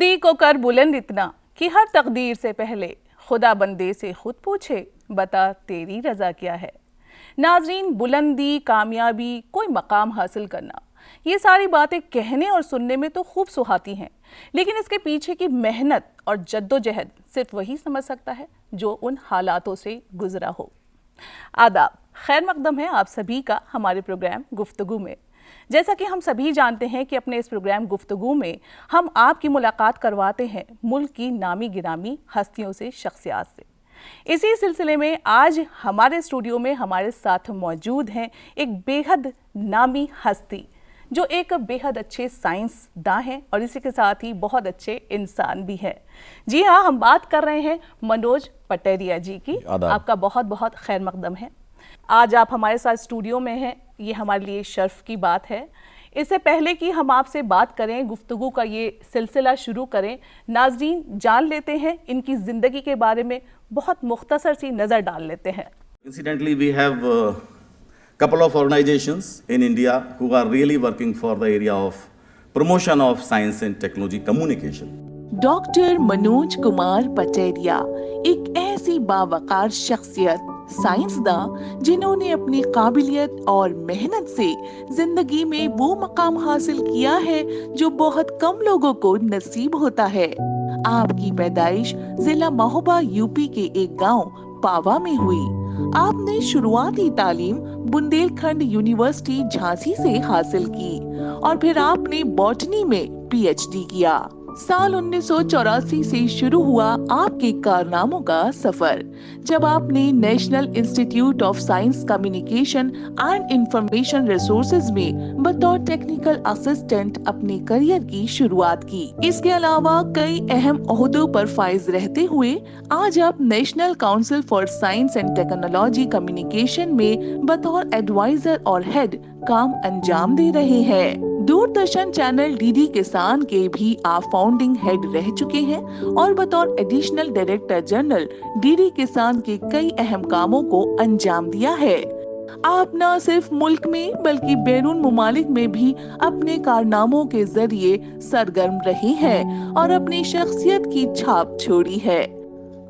खुदी को कर बुलंद इतना कि हर तकदीर से पहले खुदा बंदे से खुद पूछे बता तेरी रज़ा क्या है। नाज़रीन, बुलंदी, कामयाबी, कोई मकाम हासिल करना, ये सारी बातें कहने और सुनने में तो खूब सुहाती हैं, लेकिन इसके पीछे की मेहनत और जद्दोजहद सिर्फ वही समझ सकता है जो उन हालातों से गुजरा हो। आदाब, खैर मकदम है आप सभी का हमारे प्रोग्राम गुफ्तगू में। जैसा कि हम सभी जानते हैं कि अपने इस प्रोग्राम गुफ्तगू में हम आपकी मुलाकात करवाते हैं मुल्क की नामी गिरामी हस्तियों से, शख्सियात से। इसी सिलसिले में आज हमारे स्टूडियो में हमारे साथ मौजूद हैं एक बेहद नामी हस्ती जो एक बेहद अच्छे साइंसदान हैं और इसी के साथ ही बहुत अच्छे इंसान भी हैं। जी हाँ, हम बात कर रहे हैं मनोज पटेरिया जी की। आपका बहुत बहुत खैर मकदम है। आज आप हमारे साथ स्टूडियो में हैं, ये हमारे लिए शर्फ की बात है। इससे पहले कि हम आपसे बात करें, गुफ्तगू का ये सिलसिला शुरू करें, नाज़रीन जान लेते हैं इनकी ज़िंदगी के बारे में, बहुत मुख्तसर सी नज़र डाल लेते हैं। Incidentally, we have a couple of organizations in India who are really working for the area of promotion of science and technology communication. Doctor Manoj Kumar Pateria एक ऐसी बावकार शख्सियत, साइंसदान जिन्होंने अपनी काबिलियत और मेहनत से जिंदगी में वो मकाम हासिल किया है जो बहुत कम लोगों को नसीब होता है। आपकी पैदाइश जिला महोबा यूपी के एक गांव पावा में हुई। आपने शुरुआती तालीम बुंदेलखंड यूनिवर्सिटी झांसी से हासिल की और फिर आपने बॉटनी में पीएचडी किया। साल 1984 से शुरू हुआ आपके कारनामों का सफर, जब आपने national institute of science communication and information resources में बतौर टेक्निकल असिस्टेंट अपने करियर की शुरुआत की। इसके अलावा कई अहम ओहदों पर फाइज रहते हुए आज आप national council for science and technology communication में बतौर एडवाइजर और हेड काम अंजाम दे रहे हैं। दूरदर्शन चैनल डीडी किसान के भी आप फाउंडिंग हेड रह चुके हैं और बतौर एडिशनल डायरेक्टर जनरल डीडी किसान के कई अहम कामों को अंजाम दिया है। आप न सिर्फ मुल्क में बल्कि बैरून मुमालिक में भी अपने कारनामों के जरिए सरगर्म रहे हैं और अपनी शख्सियत की छाप छोड़ी है।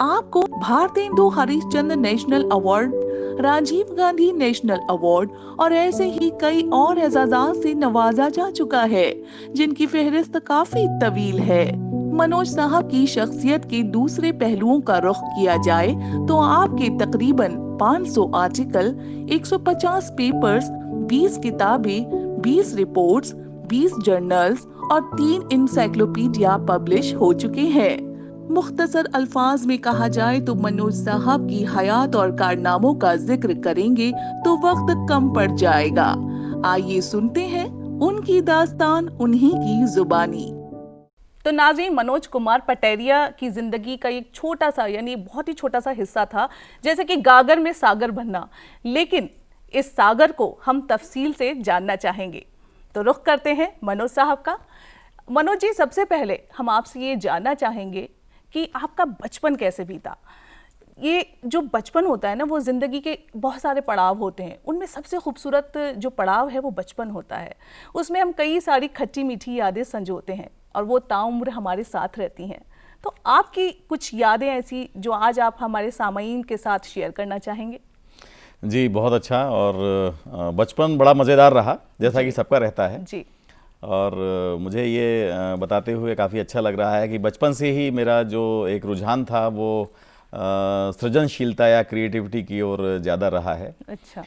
आपको Bharatendu Harishchandra national award, Rajiv Gandhi national award और ऐसे ही कई और एजाज़ात से नवाजा जा चुका है, जिनकी फहरिस्त काफी तवील है। मनोज साहब की शख्सियत के दूसरे पहलुओं का रुख किया जाए तो आपके तकरीबन 500 आर्टिकल, 150 पेपर्स, 20 किताबें, 20 रिपोर्ट्स, 20 जर्नल्स और 3 इंसाइक्लोपीडिया पब्लिश हो चुके हैं। मुख्तसर अल्फाज में कहा जाए तो मनोज साहब की हयात और कारनामों का जिक्र करेंगे तो वक्त कम पड़ जाएगा। आइए सुनते हैं उनकी दास्तान उन्हीं की जुबानी। तो नाज़रीन, मनोज कुमार पटेरिया की जिंदगी का एक छोटा सा, यानी बहुत ही छोटा सा हिस्सा था, जैसे कि गागर में सागर बनना, लेकिन इस सागर को हम तफसील से जानना चाहेंगे। तो रुख करते हैं मनोज साहब का। मनोज जी, सबसे पहले हम आपसे ये जानना चाहेंगे कि आपका बचपन कैसे बीता। ये जो बचपन होता है ना, वो ज़िंदगी के बहुत सारे पड़ाव होते हैं, उनमें सबसे खूबसूरत जो पड़ाव है वो बचपन होता है। उसमें हम कई सारी खट्टी मीठी यादें संजोते हैं और वो ताउम्र हमारे साथ रहती हैं। तो आपकी कुछ यादें ऐसी जो आज आप हमारे सामाईन के साथ शेयर करना चाहेंगे? जी, बहुत अच्छा। और बचपन बड़ा मज़ेदार रहा, जैसा कि सबका रहता है जी। और मुझे ये बताते हुए काफ़ी अच्छा लग रहा है कि बचपन से ही मेरा जो एक रुझान था वो सृजनशीलता या क्रिएटिविटी की ओर ज़्यादा रहा है। अच्छा।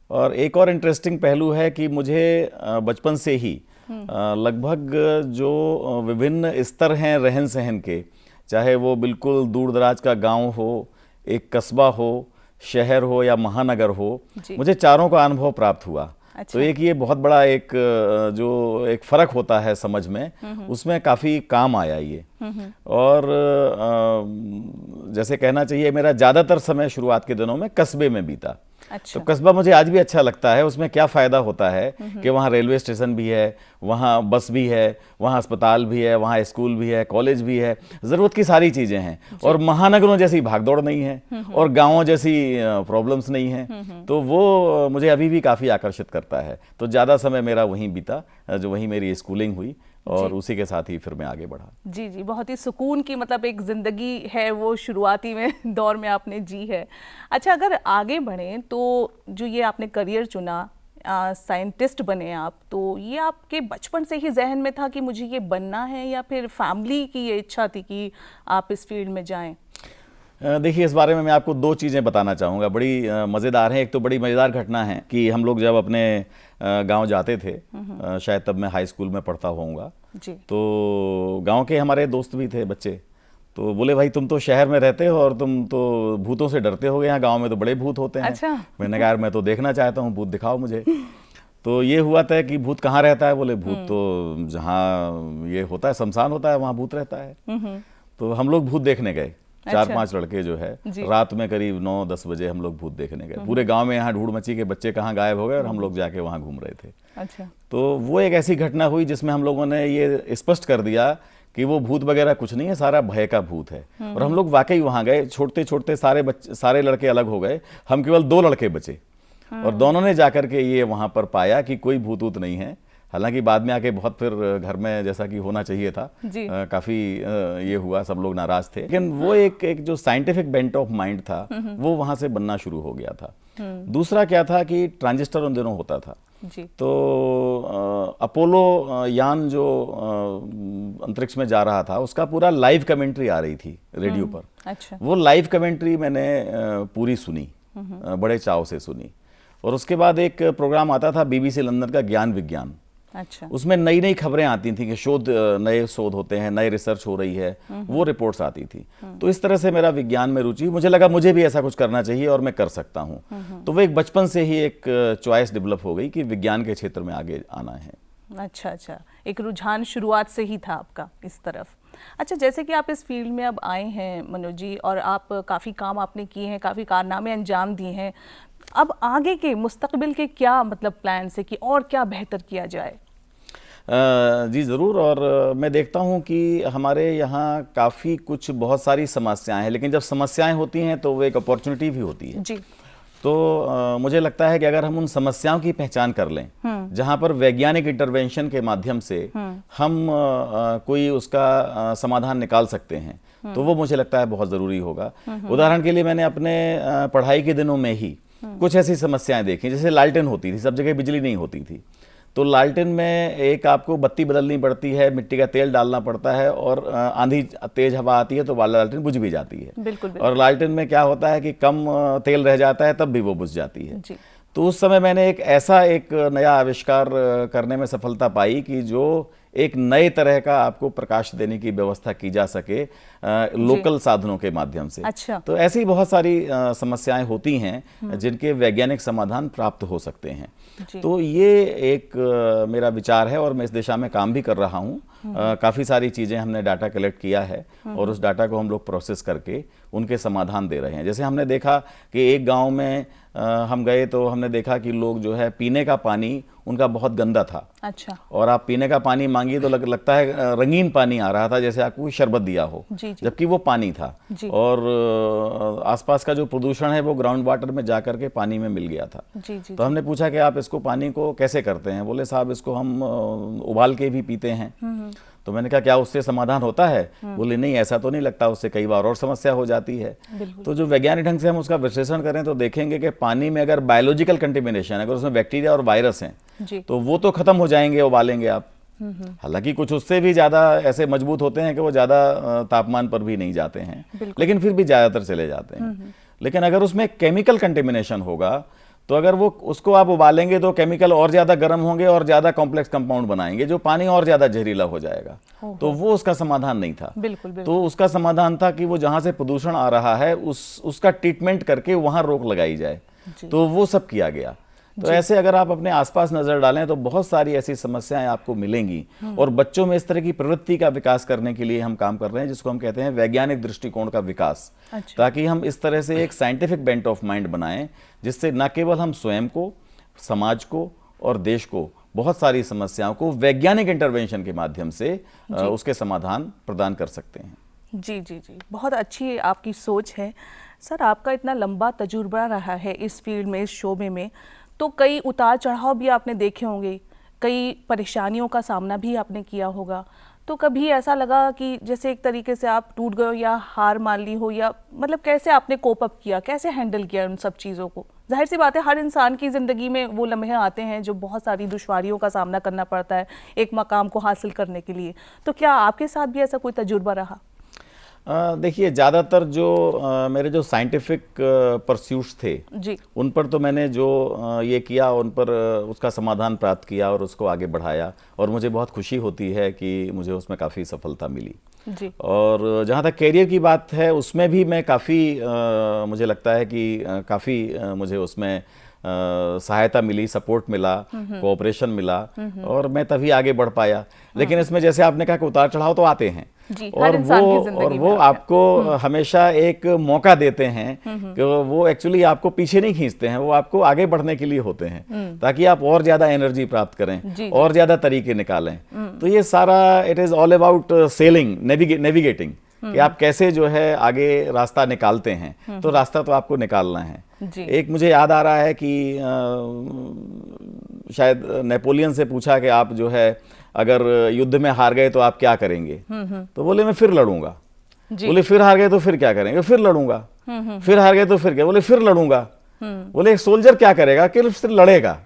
और एक और इंटरेस्टिंग पहलू है कि मुझे बचपन से ही लगभग जो विभिन्न स्तर हैं रहन सहन के, चाहे वो बिल्कुल दूर दराज का गांव हो, एक कस्बा हो, शहर हो या महानगर हो, मुझे चारों का अनुभव प्राप्त हुआ। अच्छा। तो एक ये बहुत बड़ा एक जो एक फ़र्क होता है समझ में, उसमें काफ़ी काम आया ये। और जैसे कहना चाहिए मेरा ज़्यादातर समय शुरुआत के दिनों में कस्बे में बीता। अच्छा। तो कस्बा मुझे आज भी अच्छा लगता है। उसमें क्या फ़ायदा होता है कि वहाँ रेलवे स्टेशन भी है, वहाँ बस भी है, वहाँ अस्पताल भी है, वहाँ स्कूल भी है, कॉलेज भी है, ज़रूरत की सारी चीज़ें हैं और महानगरों जैसी भागदौड़ नहीं है और गाँवों जैसी प्रॉब्लम्स नहीं हैं। तो वो मुझे अभी भी काफ़ी आकर्षित करता है। तो ज़्यादा समय मेरा वहीं बीता, जो वहीं मेरी स्कूलिंग हुई और उसी के साथ ही फिर मैं आगे बढ़ा। जी जी, बहुत ही सुकून की मतलब एक ज़िंदगी है वो शुरुआती में दौर में आपने जी है। अच्छा, अगर आगे बढ़ें तो जो ये आपने करियर चुना, साइंटिस्ट बने आप, तो ये आपके बचपन से ही जहन में था कि मुझे ये बनना है, या फिर फैमिली की ये इच्छा थी कि आप इस फील्ड में जाएं? देखिए, इस बारे में मैं आपको दो चीज़ें बताना चाहूँगा, बड़ी मज़ेदार हैं। एक तो बड़ी मज़ेदार घटना है कि हम लोग जब अपने गांव जाते थे, शायद तब मैं हाई स्कूल में पढ़ता होऊंगा, तो गांव के हमारे दोस्त भी थे बच्चे, तो बोले भाई तुम तो शहर में रहते हो और तुम तो भूतों से डरते होगे, यहाँ गांव में तो बड़े भूत होते हैं। अच्छा। मैंने कहा यार मैं तो देखना चाहता हूँ, भूत दिखाओ मुझे। तो ये हुआ था कि भूत कहाँ रहता है, बोले भूत तो जहाँ ये होता है शमशान होता है वहाँ भूत रहता है। तो हम लोग भूत देखने गए, 4-5 लड़के जो है, रात में करीब 9-10 बजे हम लोग भूत देखने गए। पूरे गांव में यहाँ ढूंढ मची के बच्चे कहाँ गायब हो गए और हम लोग जाके वहाँ घूम रहे थे। अच्छा। तो वो एक ऐसी घटना हुई जिसमें हम लोगों ने ये स्पष्ट कर दिया कि वो भूत वगैरह कुछ नहीं है, सारा भय का भूत है। और हम लोग वाकई वहाँ गए, छोटे छोटे सारे लड़के अलग हो गए, हम केवल 2 लड़के बचे, और दोनों ने जाकर के ये वहाँ पर पाया कि कोई भूत ऊत नहीं है। हालांकि बाद में आके बहुत फिर घर में जैसा कि होना चाहिए था, काफ़ी ये हुआ, सब लोग नाराज थे, लेकिन वो एक जो साइंटिफिक बेंट ऑफ माइंड था वो वहाँ से बनना शुरू हो गया था। दूसरा क्या था कि ट्रांजिस्टर उन दिनों होता था जी। तो अपोलो यान जो अंतरिक्ष में जा रहा था उसका पूरा लाइव कमेंट्री आ रही थी रेडियो पर। अच्छा। वो लाइव कमेंट्री मैंने पूरी सुनी, बड़े चाव से सुनी। और उसके बाद एक प्रोग्राम आता था BBC लंदन का, ज्ञान विज्ञान। अच्छा। उसमें नई नई खबरें आती थी कि नए शोध होते हैं, नए रिसर्च हो रही है, वो रिपोर्ट्स आती थी। तो इस तरह से मेरा विज्ञान में रुचि, मुझे लगा मुझे भी ऐसा कुछ करना चाहिए और मैं कर सकता हूँ। तो वो एक बचपन से ही एक चॉइस डेवलप हो गई कि विज्ञान के क्षेत्र में आगे आना है। अच्छा अच्छा, एक रुझान शुरुआत से ही था आपका इस तरफ। अच्छा, जैसे कि आप इस फील्ड में अब आए हैं मनोज जी, और आप काफ़ी काम आपने किए हैं, काफ़ी कारनामे अंजाम दिए हैं, अब आगे के मुस्तकबिल के क्या मतलब प्लान है कि और क्या बेहतर किया जाए? जी ज़रूर। और मैं देखता हूँ कि हमारे यहाँ काफ़ी कुछ बहुत सारी समस्याएं हैं, लेकिन जब समस्याएं होती हैं तो वो एक अपॉर्चुनिटी भी होती है जी। तो मुझे लगता है कि अगर हम उन समस्याओं की पहचान कर लें जहाँ पर वैज्ञानिक इंटरवेंशन के माध्यम से हम कोई उसका समाधान निकाल सकते हैं, तो वो मुझे लगता है बहुत ज़रूरी होगा। उदाहरण के लिए मैंने अपने पढ़ाई के दिनों में ही कुछ ऐसी समस्याएं देखी, जैसे लालटेन होती थी, सब जगह बिजली नहीं होती थी, तो लालटेन में एक आपको बत्ती बदलनी पड़ती है, मिट्टी का तेल डालना पड़ता है, और आंधी तेज हवा आती है तो लालटेन बुझ भी जाती है। बिल्कुल। और लालटेन में क्या होता है कि कम तेल रह जाता है तब भी वो बुझ जाती है जी। तो उस समय मैंने एक नया आविष्कार करने में सफलता पाई कि जो एक नए तरह का आपको प्रकाश देने की व्यवस्था की जा सके लोकल साधनों के माध्यम से। अच्छा। तो ऐसी बहुत सारी समस्याएं होती हैं जिनके वैज्ञानिक समाधान प्राप्त हो सकते हैं। तो ये एक मेरा विचार है और मैं इस दिशा में काम भी कर रहा हूँ। काफ़ी सारी चीज़ें हमने डाटा कलेक्ट किया है और उस डाटा को हम लोग प्रोसेस करके उनके समाधान दे रहे हैं। जैसे हमने देखा कि एक गांव में हम गए तो हमने देखा कि लोग जो है पीने का पानी उनका बहुत गंदा था। अच्छा। और आप पीने का पानी मांगिए तो लगता है रंगीन पानी आ रहा था, जैसे आपको शरबत दिया हो, जबकि वो पानी था। और आसपास का जो प्रदूषण है वो ग्राउंड वाटर में जाकर के पानी में मिल गया था। तो हमने पूछा कि आप इसको पानी को कैसे करते हैं? बोले साहब इसको हम उबाल के भी पीते हैं। तो मैंने कहा क्या उससे समाधान होता है? बोले नहीं, ऐसा तो नहीं लगता, उससे कई बार और समस्या हो जाती है। तो जो वैज्ञानिक ढंग से हम उसका विश्लेषण करें तो देखेंगे कि पानी में अगर बायोलॉजिकल कंटेमिनेशन, अगर उसमें बैक्टीरिया और वायरस हैं तो वो तो खत्म हो जाएंगे उबालेंगे आप। हालांकि कुछ उससे भी ज्यादा ऐसे मजबूत होते हैं कि वो ज्यादा तापमान पर भी नहीं जाते हैं, लेकिन फिर भी ज्यादातर चले जाते हैं। लेकिन अगर उसमें केमिकल कंटेमिनेशन होगा तो अगर वो उसको आप उबालेंगे तो केमिकल और ज्यादा गर्म होंगे और ज्यादा कॉम्प्लेक्स कंपाउंड बनाएंगे, जो पानी और ज्यादा जहरीला हो जाएगा। तो वो उसका समाधान नहीं था। बिल्कुल। तो उसका समाधान था कि वो जहां से प्रदूषण आ रहा है उसका ट्रीटमेंट करके वहां रोक लगाई जाए। तो वो सब किया गया। तो ऐसे अगर आप अपने आसपास नजर डालें तो बहुत सारी ऐसी समस्याएं आपको मिलेंगी। और बच्चों में इस तरह की प्रवृत्ति का विकास करने के लिए हम काम कर रहे हैं, जिसको हम कहते हैं वैज्ञानिक दृष्टिकोण का विकास। ताकि हम इस तरह से एक साइंटिफिक बेंट ऑफ माइंड बनाएं जिससे न केवल हम स्वयं को, समाज को और देश को बहुत सारी समस्याओं को वैज्ञानिक इंटरवेंशन के माध्यम से उसके समाधान प्रदान कर सकते हैं। जी जी जी, बहुत अच्छी आपकी सोच है। सर, आपका इतना लंबा तजुर्बा रहा है इस फील्ड में, इस शोबे में, तो कई उतार चढ़ाव भी आपने देखे होंगे। कई परेशानियों का सामना भी आपने किया होगा, तो कभी ऐसा लगा कि जैसे एक तरीके से आप टूट गए हो या हार मान ली हो, या मतलब कैसे आपने कोप अप किया, कैसे हैंडल किया उन सब चीज़ों को? जाहिर सी बात है हर इंसान की ज़िंदगी में वो लम्हे आते हैं जो बहुत सारी दुश्वारियों का सामना करना पड़ता है एक मकाम को हासिल करने के लिए। तो क्या आपके साथ भी ऐसा कोई तजुर्बा रहा? देखिए, ज़्यादातर जो मेरे जो साइंटिफिक परस्यूट्स थे जी। उन पर तो मैंने जो ये किया उन पर उसका समाधान प्राप्त किया और उसको आगे बढ़ाया, और मुझे बहुत खुशी होती है कि मुझे उसमें काफ़ी सफलता मिली। जी। और जहाँ तक कैरियर की बात है उसमें भी मैं काफ़ी मुझे लगता है कि काफ़ी मुझे उसमें सहायता मिली, सपोर्ट मिला, कोऑपरेशन मिला, और मैं तभी आगे बढ़ पाया। लेकिन इसमें जैसे आपने कहा कि उतार चढ़ाव तो आते हैं, जी, हर इंसान की जिंदगी में आपको हमेशा एक मौका देते हैं कि वो एक्चुअली आपको पीछे नहीं खींचते हैं, वो आपको आगे बढ़ने के लिए होते हैं ताकि आप और ज्यादा एनर्जी प्राप्त करें, और ज्यादा तरीके निकालें। तो ये सारा it is all about selling, navigating, कि आप कैसे जो है आगे रास्ता निकालते हैं। तो रास्ता तो आपको निकालना है। एक मुझे याद आ रहा है कि शायद नेपोलियन से पूछा कि आप जो है अगर युद्ध में हार गए तो आप क्या करेंगे, तो बोले मैं फिर लड़ूंगा। बोले फिर हार गए तो फिर क्या करेंगे? फिर लड़ूंगा। फिर हार गए तो फिर क्या? बोले फिर लड़ूंगा। बोले एक सोल्जर क्या करेगा? कि सिर्फ लड़ेगा,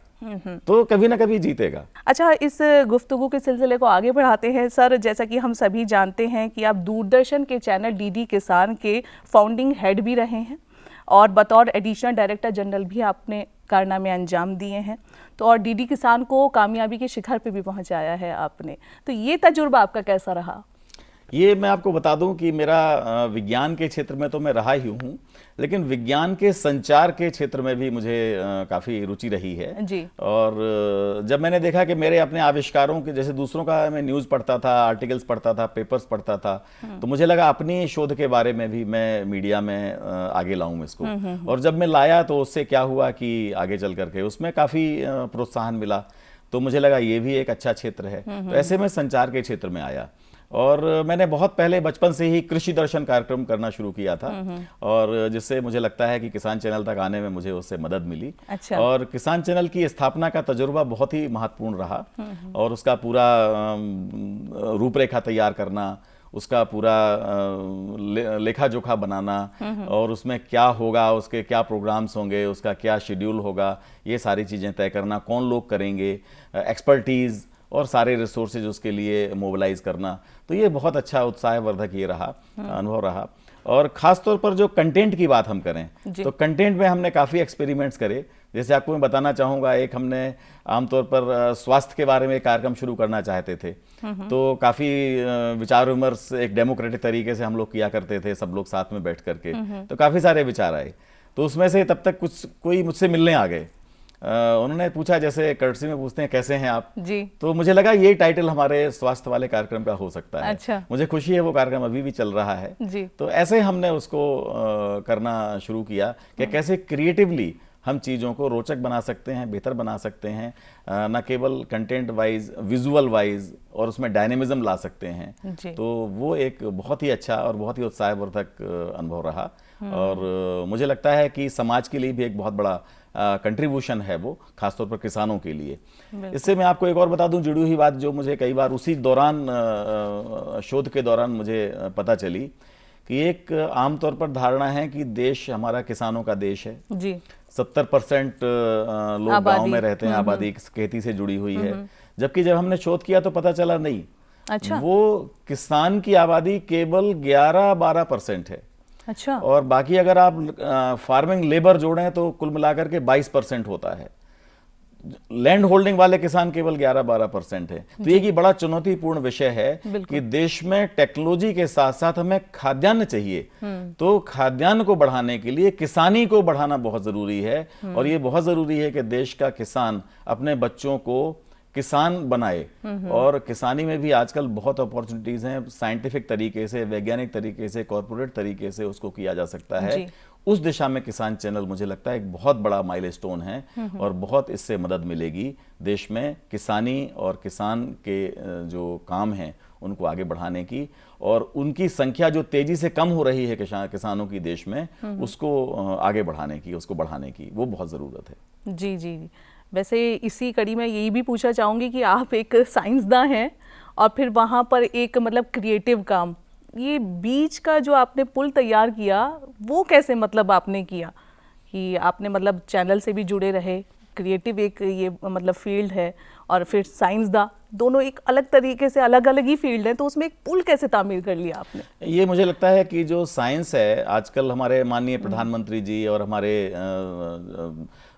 तो कभी ना कभी जीतेगा। अच्छा, इस गुफ्तगू के सिलसिले को आगे बढ़ाते हैं सर। जैसा कि हम सभी जानते हैं कि आप दूरदर्शन के चैनल डीडी किसान के फाउंडिंग हेड भी रहे हैं, और बतौर एडिशनल डायरेक्टर जनरल भी आपने कारनामे अंजाम दिए हैं। तो और डीडी किसान को कामयाबी के शिखर पे भी पहुंचाया है आपने। तो ये तजुर्बा आपका कैसा रहा? ये मैं आपको बता दूं कि मेरा विज्ञान के क्षेत्र में तो मैं रहा ही हूँ, लेकिन विज्ञान के संचार के क्षेत्र में भी मुझे काफ़ी रुचि रही है जी। और जब मैंने देखा कि मेरे अपने आविष्कारों के, जैसे दूसरों का मैं न्यूज़ पढ़ता था, आर्टिकल्स पढ़ता था, पेपर्स पढ़ता था, तो मुझे लगा अपनी शोध के बारे में भी मैं मीडिया में आगे लाऊं इसको। और जब मैं लाया तो उससे क्या हुआ कि आगे चल करके उसमें काफ़ी प्रोत्साहन मिला, तो मुझे लगा ये भी एक अच्छा क्षेत्र है। तो ऐसे में संचार के क्षेत्र में आया, और मैंने बहुत पहले बचपन से ही कृषि दर्शन कार्यक्रम करना शुरू किया था, और जिससे मुझे लगता है कि किसान चैनल तक आने में मुझे उससे मदद मिली। अच्छा। और किसान चैनल की स्थापना का तजुर्बा बहुत ही महत्वपूर्ण रहा, और उसका पूरा रूपरेखा तैयार करना, उसका पूरा लेखा जोखा बनाना, और उसमें क्या होगा, उसके क्या प्रोग्राम्स होंगे, उसका क्या शेड्यूल होगा, ये सारी चीज़ें तय करना, कौन लोग करेंगे, एक्सपर्टीज़ और सारे रिसोर्सेज उसके लिए मोबिलाइज करना। तो ये बहुत अच्छा उत्साहवर्धक ये रहा, अनुभव रहा। और ख़ास तौर पर जो कंटेंट की बात हम करें तो कंटेंट में हमने काफ़ी एक्सपेरिमेंट्स करे। जैसे आपको मैं बताना चाहूँगा, एक हमने आमतौर पर स्वास्थ्य के बारे में एक कार्यक्रम शुरू करना चाहते थे, तो काफ़ी विचार विमर्श एक डेमोक्रेटिक तरीके से हम लोग किया करते थे, सब लोग साथ में बैठ करके, तो काफ़ी सारे विचार आए। तो उसमें से तब तक कोई मुझसे मिलने आ गए, उन्होंने पूछा, जैसे कर्टसी में पूछते हैं कैसे हैं आप जी, तो मुझे लगा ये टाइटल हमारे स्वास्थ्य वाले कार्यक्रम का हो सकता है। अच्छा। मुझे खुशी है वो कार्यक्रम अभी भी चल रहा है जी। तो ऐसे हमने उसको करना शुरू किया कि कैसे क्रिएटिवली हम चीज़ों को रोचक बना सकते हैं, बेहतर बना सकते हैं, न केवल कंटेंट वाइज, विजुअल वाइज, और उसमें डायनेमिज्म ला सकते हैं। तो वो एक बहुत ही अच्छा और बहुत ही उत्साहवर्धक अनुभव रहा, और मुझे लगता है कि समाज के लिए भी एक बहुत बड़ा कंट्रीब्यूशन है वो, खासतौर पर किसानों के लिए। इससे मैं आपको एक और बता दूं, जुड़ी हुई बात जो मुझे कई बार उसी दौरान शोध के दौरान मुझे पता चली कि एक आमतौर पर धारणा है कि देश हमारा किसानों का देश है जी। 70% लोग गांव में रहते हैं, आबादी खेती से जुड़ी हुई है, जबकि जब हमने शोध किया तो पता चला नहीं। अच्छा। वो किसान की आबादी केवल 11-12% है। अच्छा। और बाकी अगर आप फार्मिंग लेबर जोड़ें तो कुल मिलाकर के 22% होता है। लैंड होल्डिंग वाले किसान केवल 11-12% है। तो ये की बड़ा चुनौतीपूर्ण विषय है कि देश में टेक्नोलॉजी के साथ साथ हमें खाद्यान्न चाहिए, तो खाद्यान्न को बढ़ाने के लिए किसानी को बढ़ाना बहुत जरूरी है, और ये बहुत जरूरी है कि देश का किसान अपने बच्चों को किसान बनाए। और किसानी में भी आजकल बहुत अपॉर्चुनिटीज हैं, साइंटिफिक तरीके से, वैज्ञानिक तरीके से, कॉर्पोरेट तरीके से उसको किया जा सकता है। उस दिशा में किसान चैनल मुझे लगता है एक बहुत बड़ा माइलस्टोन है, और बहुत इससे मदद मिलेगी देश में किसानी और किसान के जो काम हैं उनको आगे बढ़ाने की, और उनकी संख्या जो तेजी से कम हो रही है किसानों की देश में, उसको आगे बढ़ाने की, उसको बढ़ाने की वो बहुत ज़रूरत है। जी जी, वैसे इसी कड़ी में यही भी पूछना चाहूँगी कि आप एक साइंसदान हैं और फिर वहाँ पर एक मतलब क्रिएटिव काम, ये बीच का जो आपने पुल तैयार किया वो कैसे मतलब आपने किया कि आपने मतलब चैनल से भी जुड़े रहे, क्रिएटिव एक ये मतलब फील्ड है और फिर साइंसदान, दोनों एक अलग तरीके से अलग अलग ही फील्ड है, तो उसमें एक पुल कैसे तामीर कर लिया आपने? ये मुझे लगता है कि जो साइंस है आजकल हमारे माननीय प्रधानमंत्री जी और हमारे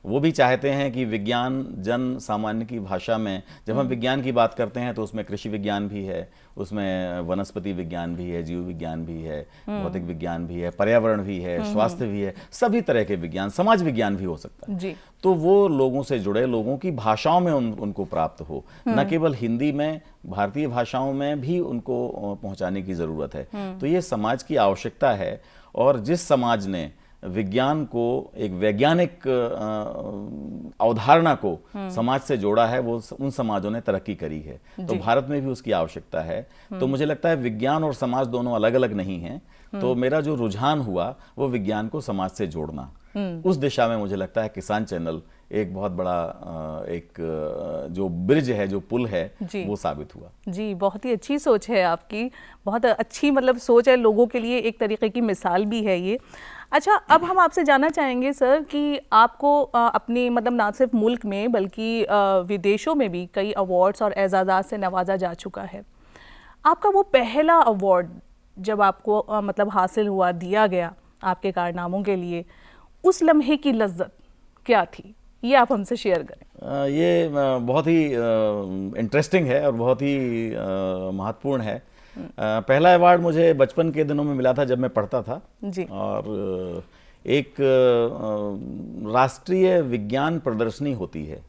वो भी चाहते हैं कि विज्ञान जन सामान्य की भाषा में, जब हम विज्ञान की बात करते हैं तो उसमें कृषि विज्ञान भी है, उसमें वनस्पति विज्ञान भी है, जीव विज्ञान भी है, भौतिक विज्ञान भी है, पर्यावरण भी है, स्वास्थ्य भी है, सभी तरह के विज्ञान, समाज विज्ञान भी हो सकता है जी। तो वो लोगों से जुड़े, लोगों की भाषाओं में उनको प्राप्त हो, न केवल हिंदी में, भारतीय भाषाओं में भी उनको पहुंचाने की जरूरत है। तो ये समाज की आवश्यकता है और जिस समाज ने विज्ञान को एक वैज्ञानिक अवधारणा को समाज से जोड़ा है, वो उन समाजों ने तरक्की करी है। तो भारत में भी उसकी आवश्यकता है। तो मुझे लगता है विज्ञान और समाज दोनों अलग अलग नहीं हैं। तो मेरा जो रुझान हुआ वो विज्ञान को समाज से जोड़ना, उस दिशा में मुझे लगता है किसान चैनल एक बहुत बड़ा एक जो ब्रिज है, जो पुल है, वो साबित हुआ। जी, बहुत ही अच्छी सोच है आपकी, बहुत अच्छी मतलब सोच है, लोगों के लिए एक तरीके की मिसाल भी है ये। अच्छा, अब हम आपसे जानना चाहेंगे सर कि आपको अपने मतलब ना सिर्फ मुल्क में बल्कि विदेशों में भी कई अवार्ड्स और एजाज़ात से नवाजा जा चुका है। आपका वो पहला अवार्ड जब आपको मतलब हासिल हुआ, दिया गया आपके कारनामों के लिए, उस लम्हे की लज्जत क्या थी, ये आप हमसे शेयर करें। ये बहुत ही इंटरेस्टिंग है और बहुत ही महत्वपूर्ण है। पहला अवार्ड मुझे बचपन के दिनों में मिला था जब मैं पढ़ता था जी। और एक राष्ट्रीय विज्ञान प्रदर्शनी होती है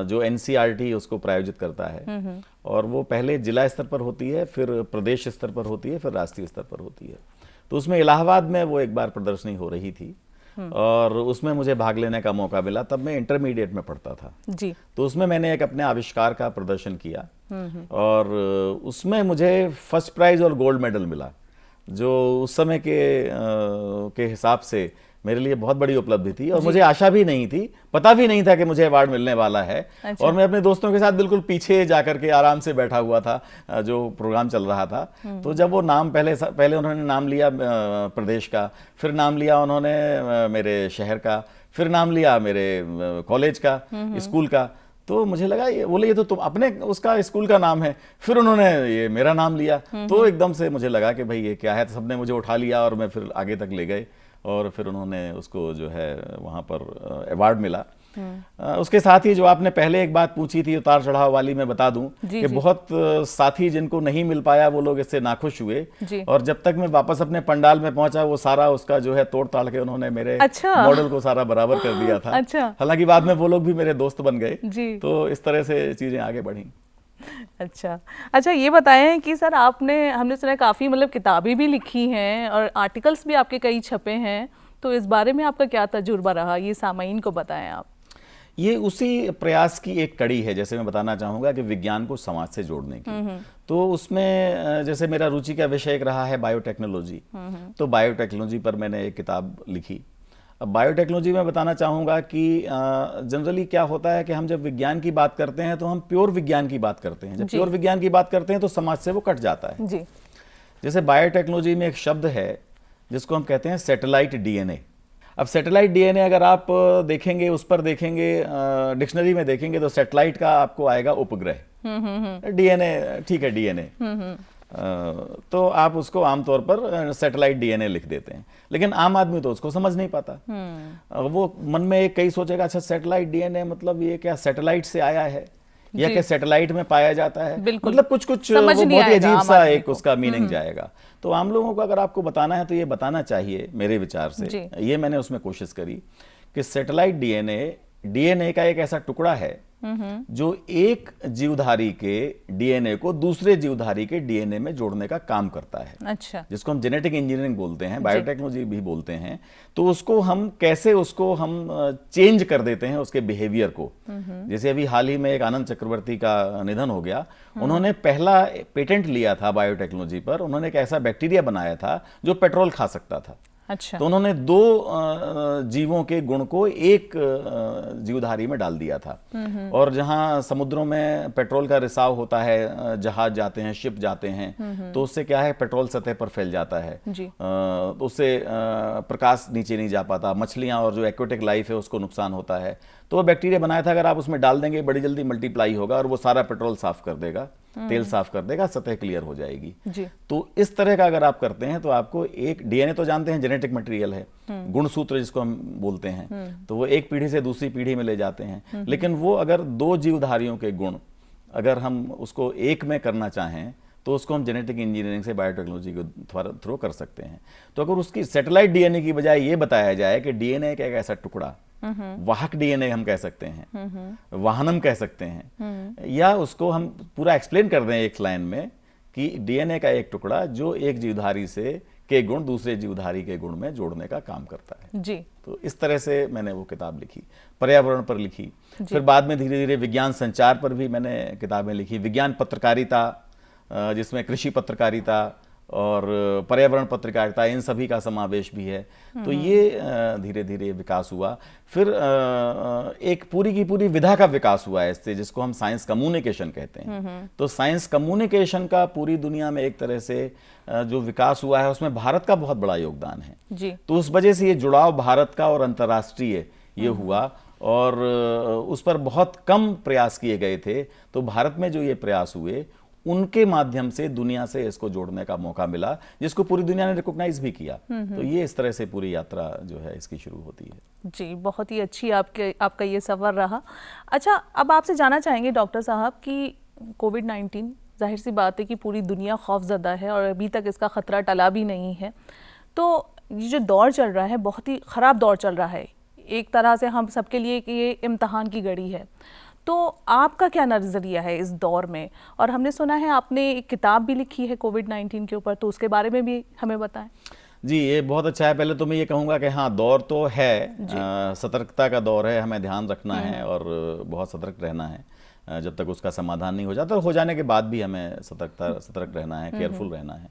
जो NCERT उसको प्रायोजित करता है और वो पहले जिला स्तर पर होती है, फिर प्रदेश स्तर पर होती है, फिर राष्ट्रीय स्तर पर होती है। तो उसमें इलाहाबाद में वो एक बार प्रदर्शनी हो रही थी और उसमें मुझे भाग लेने का मौका मिला। तब मैं इंटरमीडिएट में पढ़ता था जी। तो उसमें मैंने एक अपने आविष्कार का प्रदर्शन किया और उसमें मुझे फर्स्ट प्राइज और गोल्ड मेडल मिला, जो उस समय के हिसाब से मेरे लिए बहुत बड़ी उपलब्धि थी और मुझे आशा भी नहीं थी, पता भी नहीं था कि मुझे अवार्ड मिलने वाला है। अच्छा। और मैं अपने दोस्तों के साथ बिल्कुल पीछे जाकर के आराम से बैठा हुआ था जो प्रोग्राम चल रहा था। तो जब वो नाम पहले उन्होंने नाम लिया प्रदेश का, फिर नाम लिया उन्होंने मेरे शहर का, फिर नाम लिया मेरे कॉलेज का, स्कूल का, तो मुझे लगा ये बोले ये तो तुम अपने उसका स्कूल का नाम है। फिर उन्होंने ये मेरा नाम लिया तो एकदम से मुझे लगा कि भाई ये क्या है। तो सबने मुझे उठा लिया और मैं फिर आगे तक ले गए और फिर उन्होंने उसको जो है वहाँ पर अवार्ड मिला। उसके साथ ही जो आपने पहले एक बात पूछी थी उतार चढ़ाव वाली, मैं बता दूं कि बहुत साथी जिनको नहीं मिल पाया वो लोग इससे नाखुश हुए और जब तक मैं वापस अपने पंडाल में पहुंचा वो सारा उसका जो है तोड़ ताड़ के उन्होंने मेरे मॉडल को सारा बराबर कर दिया था। हालांकि बाद में वो लोग भी मेरे दोस्त बन गए। तो इस तरह से चीजें आगे बढ़ी। अच्छा, ये बताएं कि सर हमने सुना काफ़ी मतलब किताबें भी लिखी हैं और आर्टिकल्स भी आपके कई छपे हैं, तो इस बारे में आपका क्या तजुर्बा रहा, ये सामाईन को बताएं आप। ये उसी प्रयास की एक कड़ी है, जैसे मैं बताना चाहूँगा कि विज्ञान को समाज से जोड़ने की। तो उसमें जैसे मेरा रुचि का विषय एक रहा है बायोटेक्नोलॉजी, तो बायोटेक्नोलॉजी पर मैंने एक किताब लिखी। अब बायोटेक्नोलॉजी में बताना चाहूँगा कि जनरली क्या होता है कि हम जब विज्ञान की बात करते हैं तो हम प्योर विज्ञान की बात करते हैं। जब प्योर विज्ञान की बात करते हैं तो समाज से वो कट जाता है जी। जैसे बायोटेक्नोलॉजी में एक शब्द है जिसको हम कहते हैं सैटेलाइट DNA। अब सैटेलाइट DNA अगर आप देखेंगे, उस पर देखेंगे, डिक्शनरी में देखेंगे तो सैटेलाइट का आपको आएगा उपग्रह। DNA ठीक है, DNA तो आप उसको आमतौर पर सैटेलाइट DNA लिख देते हैं, लेकिन आम आदमी तो उसको समझ नहीं पाता। वो मन में कई सोचेगा अच्छा सैटेलाइट DNA मतलब ये क्या सैटेलाइट से आया है या क्या सैटेलाइट में पाया जाता है, मतलब कुछ वो बहुत ही अजीब सा एक उसका मीनिंग जाएगा। तो आम लोगों को अगर आपको बताना है तो ये बताना चाहिए मेरे विचार से, ये मैंने उसमें कोशिश करी कि सैटेलाइट DNA का एक ऐसा टुकड़ा है जो एक जीवधारी के DNA को दूसरे जीवधारी के DNA में जोड़ने का काम करता है। अच्छा। जिसको हम जेनेटिक इंजीनियरिंग बोलते हैं, बायोटेक्नोलॉजी भी बोलते हैं। तो उसको हम कैसे चेंज कर देते हैं उसके बिहेवियर को। जैसे अभी हाल ही में एक आनंद चक्रवर्ती का निधन हो गया, उन्होंने पहला पेटेंट लिया था बायोटेक्नोलॉजी पर। उन्होंने एक ऐसा बैक्टीरिया बनाया था जो पेट्रोल खा सकता था। अच्छा। तो उन्होंने दो जीवों के गुण को एक जीवधारी में डाल दिया था। और जहां समुद्रों में पेट्रोल का रिसाव होता है, जहाज जाते हैं, शिप जाते हैं, तो उससे क्या है, पेट्रोल सतह पर फैल जाता है, तो उससे प्रकाश नीचे नहीं जा पाता, मछलियां और जो एक्वेटिक लाइफ है उसको नुकसान होता है। तो वो बैक्टीरिया बनाया था, अगर आप उसमें डाल देंगे बड़ी जल्दी मल्टीप्लाई होगा और वो सारा पेट्रोल साफ कर देगा, तेल साफ कर देगा, सतह क्लियर हो जाएगी जी। तो इस तरह का अगर आप करते हैं तो आपको एक डीएनए तो जानते हैं जेनेटिक मटेरियल है, गुणसूत्र जिसको हम बोलते हैं, तो वो एक पीढ़ी से दूसरी पीढ़ी में ले जाते हैं। लेकिन वो अगर दो जीवधारियों के गुण अगर हम उसको एक में करना चाहें तो उसको हम जेनेटिक इंजीनियरिंग से बायोटेक्नोलॉजी के थ्रू कर सकते हैं। तो अगर उसकी सैटेलाइट डीएनए की बजाय ये बताया जाए कि डीएनए का एक ऐसा टुकड़ा, वाहक डीएनए हम कह सकते हैं, वाहनम कह सकते हैं, या उसको हम पूरा एक्सप्लेन कर दें एक लाइन में कि डीएनए का एक टुकड़ा जो एक जीवधारी से के गुण दूसरे जीवधारी के गुण में जोड़ने का काम करता है जी। तो इस तरह से मैंने वो किताब लिखी, पर्यावरण पर लिखी। फिर बाद में धीरे धीरे विज्ञान संचार पर भी मैंने किताबें लिखी, विज्ञान पत्रकारिता जिसमें कृषि पत्रकारिता और पर्यावरण पत्रकारिता इन सभी का समावेश भी है। तो ये धीरे धीरे विकास हुआ। फिर एक पूरी की पूरी विधा का विकास हुआ है इससे, जिसको हम साइंस कम्युनिकेशन कहते हैं। तो साइंस कम्युनिकेशन का पूरी दुनिया में एक तरह से जो विकास हुआ है उसमें भारत का बहुत बड़ा योगदान है जी। तो उस वजह से ये जुड़ाव भारत का और अंतर्राष्ट्रीय ये हुआ और उस पर बहुत कम प्रयास किए गए थे। तो भारत में जो ये प्रयास हुए उनके माध्यम से दुनिया से इसको जोड़ने का मौका मिला, जिसको पूरी दुनिया ने रिकॉग्नाइज भी किया। तो ये इस तरह से पूरी यात्रा जो है इसकी शुरू होती है। जी, बहुत ही अच्छी आपका ये सफ़र रहा। अच्छा, अब आपसे जानना चाहेंगे डॉक्टर साहब कि कोविड-19 जाहिर सी बात है कि पूरी दुनिया खौफजदा है और अभी तक इसका ख़तरा टला भी नहीं है। तो ये जो दौर चल रहा है बहुत ही ख़राब दौर चल रहा है, एक तरह से हम सबके लिए कि ये इम्तहान की घड़ी है। तो आपका क्या नज़रिया है इस दौर में? और हमने सुना है आपने एक किताब भी लिखी है कोविड-19 के ऊपर, तो उसके बारे में भी हमें बताएं। जी, ये बहुत अच्छा है। पहले तो मैं ये कहूँगा कि हाँ, दौर तो है, सतर्कता का दौर है, हमें ध्यान रखना है और बहुत सतर्क रहना है जब तक उसका समाधान नहीं हो जाता। और हो जाने के बाद भी हमें सतर्क रहना है, केयरफुल रहना है।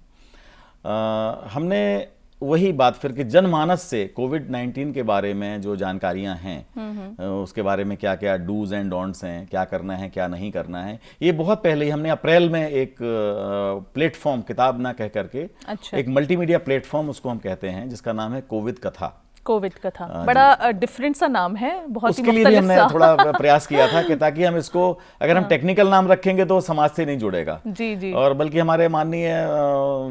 हमने वही बात फिर कि जनमानस से कोविड-19 के बारे में जो जानकारियां हैं उसके बारे में क्या क्या डूज एंड डोंट्स हैं, क्या करना है क्या नहीं करना है, ये बहुत पहले ही हमने अप्रैल में एक प्लेटफॉर्म, किताब ना कह करके एक मल्टीमीडिया प्लेटफॉर्म उसको हम कहते हैं, जिसका नाम है कोविड कथा। कोविड कथा बड़ा डिफरेंट सा नाम है, बहुत ही उसके लिए भी हमने थोड़ा प्रयास किया था कि ताकि हम इसको अगर हम टेक्निकल नाम रखेंगे तो समाज से नहीं जुड़ेगा। जी जी। और बल्कि हमारे माननीय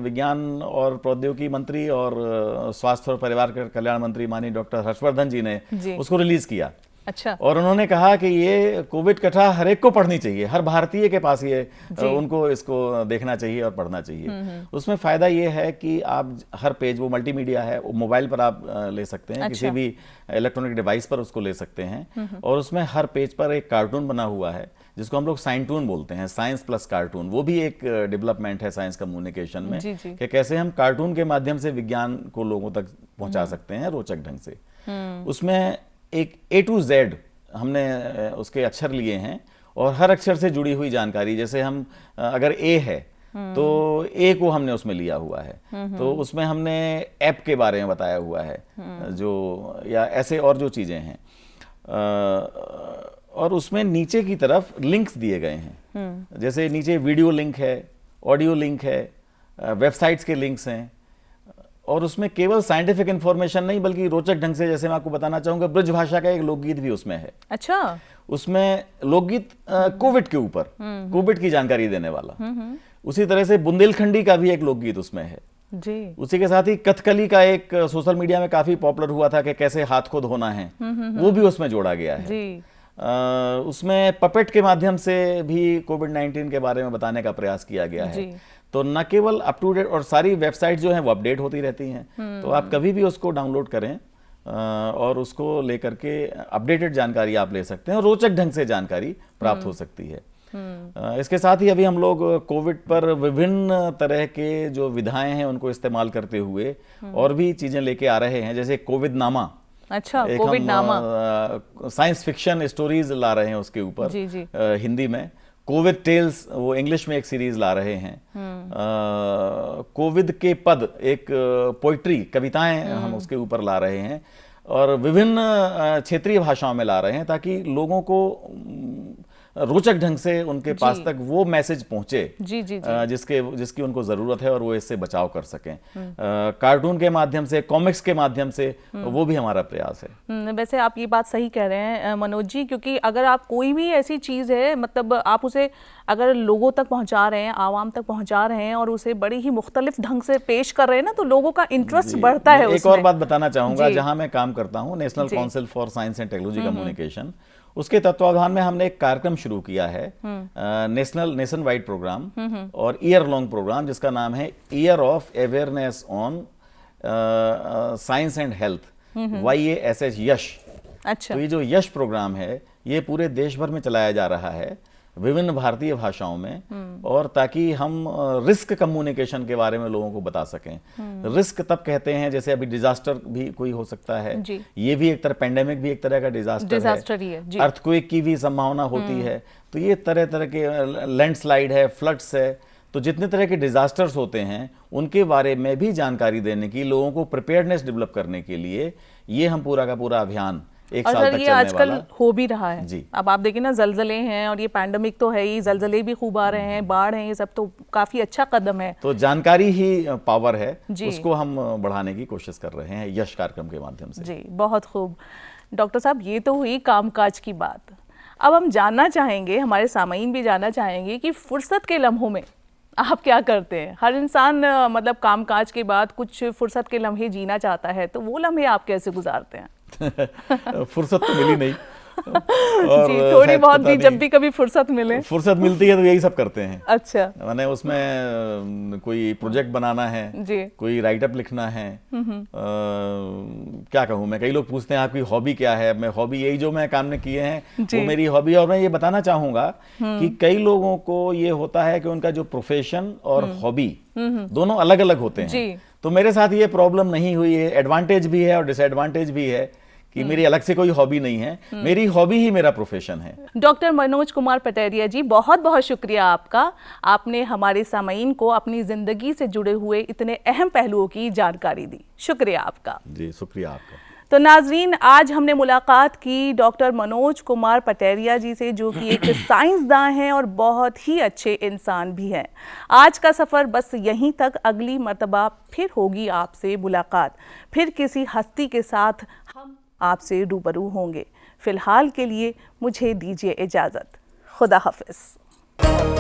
विज्ञान और प्रौद्योगिकी मंत्री और स्वास्थ्य और परिवार कल्याण मंत्री माननीय डॉक्टर हर्षवर्धन जी ने उसको रिलीज किया। अच्छा। और उन्होंने कहा कि ये कोविड कथा हर एक को पढ़नी चाहिए, हर भारतीय के पास ये उनको इसको देखना चाहिए और पढ़ना चाहिए। उसमें फायदा ये है कि आप हर पेज, वो मल्टीमीडिया है, वो मोबाइल पर आप ले सकते हैं, किसी भी इलेक्ट्रॉनिक डिवाइस पर उसको ले सकते हैं। और उसमें हर पेज पर एक कार्टून बना हुआ है जिसको हम लोग साइंटून बोलते हैं, साइंस प्लस कार्टून। वो भी एक डेवलपमेंट है साइंस कम्युनिकेशन में कि कैसे हम कार्टून के माध्यम से विज्ञान को लोगों तक पहुंचा सकते हैं रोचक ढंग से। उसमें एक A to Z हमने उसके अक्षर लिए हैं और हर अक्षर से जुड़ी हुई जानकारी, जैसे हम अगर A है तो A को हमने उसमें लिया हुआ है, तो उसमें हमने ऐप के बारे में बताया हुआ है जो, या ऐसे और जो चीज़ें हैं। और उसमें नीचे की तरफ लिंक्स दिए गए हैं, जैसे नीचे वीडियो लिंक है, ऑडियो लिंक है, वेबसाइट्स के लिंक्स हैं। और उसमें केवल साइंटिफिक इंफॉर्मेशन नहीं बल्कि रोचक ढंग से, जैसे मैं आपको बताना चाहूंगा, ब्रज भाषा का एक लोकगीत भी उसमें है। अच्छा। उसमें लोकगीत कोविड के ऊपर, कोविड की जानकारी देने वाला। उसी तरह से बुंदेलखंडी का भी एक लोकगीत उसमें है जी। उसी के साथ ही कथकली का एक सोशल मीडिया में काफी पॉपुलर हुआ था कि कैसे हाथ को धोना है, वो भी उसमें जोड़ा गया है जी। उसमें पपेट के माध्यम से भी कोविड-19 के बारे में बताने का प्रयास किया गया है। तो न केवल अप टू डेट, और सारी वेबसाइट जो हैं वो अपडेट होती रहती हैं, तो आप कभी भी उसको डाउनलोड करें और उसको लेकर के अपडेटेड जानकारी आप ले सकते हैं और रोचक ढंग से जानकारी प्राप्त हो सकती है। इसके साथ ही अभी हम लोग कोविड पर विभिन्न तरह के जो विधाएं हैं उनको इस्तेमाल करते हुए और भी चीजें लेके आ रहे हैं, जैसे कोविड नामा। अच्छा, कोविड नामा साइंस फिक्शन स्टोरीज ला रहे हैं उसके ऊपर हिंदी में। कोविड टेल्स, वो इंग्लिश में एक सीरीज ला रहे हैं। कोविड के पद, एक पोइट्री, कविताएं हम उसके ऊपर ला रहे हैं और विभिन्न क्षेत्रीय भाषाओं में ला रहे हैं ताकि लोगों को रोचक ढंग से उनके पास तक वो मैसेज पहुंचे जी जी जिसकी उनको जरूरत है और वो इससे बचाव कर सकें। कार्टून के माध्यम से, कॉमिक्स के माध्यम से, वो भी हमारा प्रयास है। वैसे आप ये बात सही कह रहे हैं मनोज जी, क्योंकि अगर आप कोई भी ऐसी चीज़ है, मतलब आप उसे अगर लोगों तक पहुंचा रहे हैं, आवाम तक पहुंचा रहे हैं और उसे बड़ी ही मुख्तलिफ ढंग से पेश कर रहे हैं ना, तो लोगों का इंटरेस्ट बढ़ता है। एक और बात बताना चाहूंगा, जहां मैं काम करता हूं, national council for science and technology communication, उसके तत्वावधान में हमने एक कार्यक्रम शुरू किया है, नेशन वाइड प्रोग्राम और ईयर लॉन्ग प्रोग्राम, जिसका नाम है year of awareness on science and health, YASH यश। अच्छा। तो ये जो यश प्रोग्राम है, ये पूरे देश भर में चलाया जा रहा है विभिन्न भारतीय भाषाओं में, और ताकि हम रिस्क कम्युनिकेशन के बारे में लोगों को बता सकें। रिस्क तब कहते हैं, जैसे अभी डिजास्टर भी कोई हो सकता है, ये भी एक तरह, पेंडेमिक भी एक तरह का डिजास्टर है, अर्थक्वेक की भी संभावना होती है, तो ये तरह तरह के, लैंडस्लाइड है, फ्लड्स है, तो जितने तरह के डिजास्टर्स होते हैं उनके बारे में भी जानकारी देने की, लोगों को प्रिपेयर्डनेस डेवलप करने के लिए ये हम पूरा का पूरा अभियान एक साल तक चलने वाला। आजकल हो भी रहा है जी। अब आप देखिए ना, जलजले हैं और ये पैंडेमिक तो है ही, जलजले भी खूब आ रहे हैं, बाढ़ है, ये सब तो काफी अच्छा कदम है। तो जानकारी ही पावर है, उसको हम बढ़ाने की कोशिश कर रहे हैं यश कार्यक्रम के माध्यम से। जी, बहुत खूब। डॉक्टर साहब, ये तो हुई कामकाज की बात। अब हम जानना चाहेंगे, हमारे सामाईन भी जानना चाहेंगे कि फुर्सत के लम्हों में आप क्या करते हैं। हर इंसान मतलब कामकाज के बाद कुछ फुर्सत के लम्हे जीना चाहता है, तो वो लम्हे आप कैसे गुजारते हैं? फुर्सत तो मिली नहीं और जी, थोड़ी बहुत भी जब भी कभी फुर्सत मिलती है तो यही सब करते हैं। अच्छा। मैंने उसमें कोई प्रोजेक्ट बनाना है जी, कोई राइटअप लिखना है, क्या कहूँ मैं, कई लोग पूछते हैं आपकी हॉबी क्या है। मैं हॉबी, यही जो मैं काम ने किए हैं वो मेरी हॉबी। और मैं ये बताना चाहूंगा कि कई लोगों को ये होता है कि उनका जो प्रोफेशन और हॉबी दोनों अलग अलग होते हैं। तो मेरे साथ ये प्रॉब्लम नहीं हुई है। एडवांटेज भी है और डिसएडवांटेज भी है कि मेरी अलग से कोई हॉबी नहीं है, मेरी हॉबी ही मेरा प्रोफेशन है। डॉक्टर मनोज कुमार पटेरिया जी, बहुत बहुत शुक्रिया आपका। आपने हमारे सामाईन को अपनी जिंदगी से जुड़े हुए इतने अहम पहलुओं की जानकारी दी। शुक्रिया आपका। जी, शुक्रिया आपका। तो नाजरीन, आज हमने मुलाकात की डॉक्टर मनोज कुमार पटेरिया जी से, जो कि एक साइंसदान हैं और बहुत ही अच्छे इंसान भी हैं। आज का सफ़र बस यहीं तक। अगली मर्तबा फिर होगी आपसे मुलाकात, फिर किसी हस्ती के साथ हम आपसे रूबरू होंगे। फिलहाल के लिए मुझे दीजिए इजाज़त। खुदा हाफिज़।